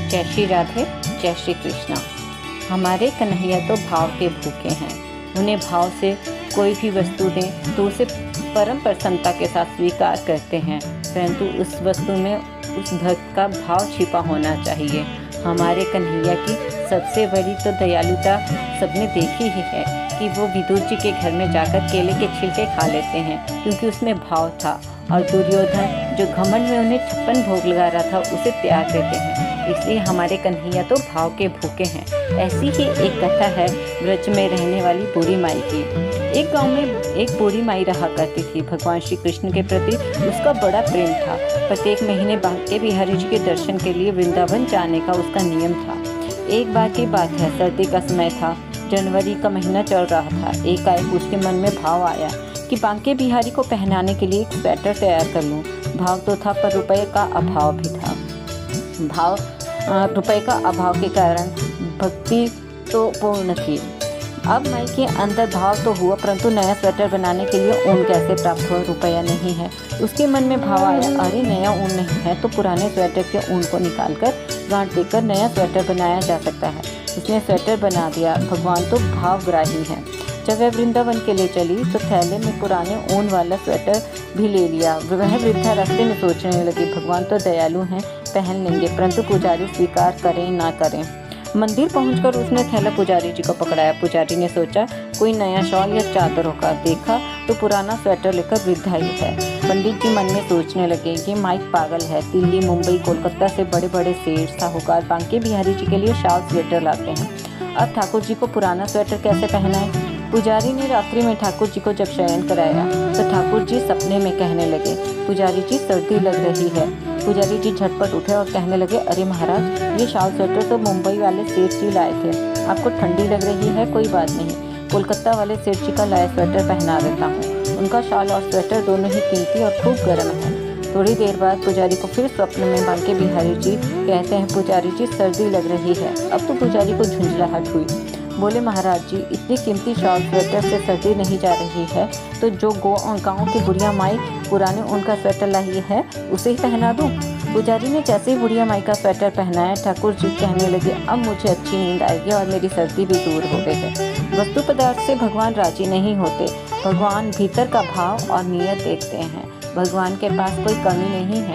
जय श्री राधे, जय श्री कृष्णा। हमारे कन्हैया तो भाव के भूखे हैं। उन्हें भाव से कोई भी वस्तु दें तो उसे परम प्रसन्नता के साथ स्वीकार करते हैं, परंतु उस वस्तु में उस भक्त का भाव छिपा होना चाहिए। हमारे कन्हैया की सबसे बड़ी तो दयालुता सबने देखी ही है कि वो विदुर जी के घर में जाकर केले के छिलके खा लेते हैं, क्योंकि उसमें भाव था। और दुर्योधन जो घमंड में उन्हें 56 भोग लगा रहा था, उसे त्याग देते हैं। इसलिए हमारे कन्हैया तो भाव के भूखे हैं। ऐसी ही एक कथा है ब्रज में रहने वाली बूढ़ी माई की। एक गांव में एक बूढ़ी माई रहा करती थी। भगवान श्री कृष्ण के प्रति उसका बड़ा प्रेम था। प्रत्येक महीने बांके बिहारी जी के दर्शन के लिए वृंदावन जाने का उसका नियम था। एक बार की बात है, सर्दी का समय था, जनवरी का महीना चल रहा था। एकाएक उसके मन में भाव आया कि बांके बिहारी को पहनाने के लिए एक स्वेटर तैयार कर लूं। भाव तो था, पर रुपये का अभाव भी था। रुपये का अभाव के कारण भक्ति तो पूर्ण थी। अब माई के अंदर भाव तो हुआ, परंतु नया स्वेटर बनाने के लिए ऊन कैसे प्राप्त हो, रुपया नहीं है। उसके मन में भाव आया, अरे नया ऊन नहीं है तो पुराने स्वेटर के ऊन को निकालकर गांठ देकर नया स्वेटर बनाया जा सकता है। उसने स्वेटर बना दिया। भगवान तो भावग्राही हैं। जब वह वृंदावन के लिए चली तो थैले में पुराने ऊन वाला स्वेटर भी ले लिया। वह वृद्धा रास्ते में सोचने लगी, भगवान तो दयालु हैं, पहन लेंगे, परंतु पुजारी स्वीकार करें ना करें। मंदिर पहुंचकर उसने थैला पुजारी जी को पकड़ाया। पुजारी ने सोचा कोई नया शॉल या चादर होगा। देखा तो पुराना स्वेटर लेकर वृद्धा ही है। पंडित जी मन में सोचने लगे, ये माइक पागल है। दिल्ली, मुंबई, कोलकाता से बड़े बड़े सेठ साहूकार बांके बिहारी जी के लिए शॉल स्वेटर लाते हैं। अब ठाकुर जी को पुराना स्वेटर कैसे पहनाए। पुजारी ने रात्रि में ठाकुर जी को जब शयन कराया तो ठाकुर जी सपने में कहने लगे, पुजारी जी सर्दी लग रही है। पुजारी जी झटपट उठे और कहने लगे, अरे महाराज, ये शॉल स्वेटर तो मुंबई वाले सेठ जी लाए थे। आपको ठंडी लग रही है, कोई बात नहीं, कोलकाता वाले सेठ जी का लाया स्वेटर पहना देता हूँ। उनका शॉल और स्वेटर दोनों ही कीमती और खूब गर्म है। थोड़ी देर बाद पुजारी को फिर स्वप्न में बांके बिहारी जी कहते हैं, पुजारी जी सर्दी लग रही है। अब तो पुजारी को झुंझलाहट हुई। बोले, महाराज जी, इतनी कीमती शॉल स्वेटर से सर्दी नहीं जा रही है तो जो गाँव की बुढ़िया माई पुराने उनका स्वेटर लाई है उसे ही पहना दूँ। पुजारी ने जैसे ही बुढ़िया माई का स्वेटर पहनाया, ठाकुर जी कहने लगे, अब मुझे अच्छी नींद आएगी और मेरी सर्दी भी दूर हो गई है। वस्तु पदार्थ से भगवान राजी नहीं होते। भगवान भीतर का भाव और नीयत देखते हैं। भगवान के पास कोई कमी नहीं है।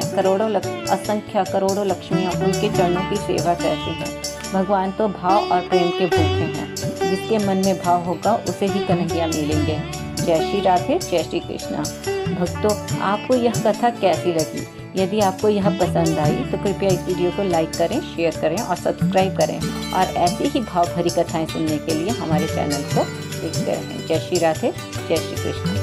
असंख्य करोड़ों लक्ष्मियाँ उनके चरणों की सेवा करती हैं। भगवान तो भाव और प्रेम के भूखे हैं। जिसके मन में भाव होगा उसे ही कन्हैया मिलेंगे। जय श्री राधे, जय श्री कृष्णा। भक्तों, आपको यह कथा कैसी लगी? यदि आपको यह पसंद आई तो कृपया इस वीडियो को लाइक करें, शेयर करें और सब्सक्राइब करें। और ऐसी ही भाव भरी कथाएं सुनने के लिए हमारे चैनल को देखते रहें। जय श्री राधे, जय श्री कृष्ण।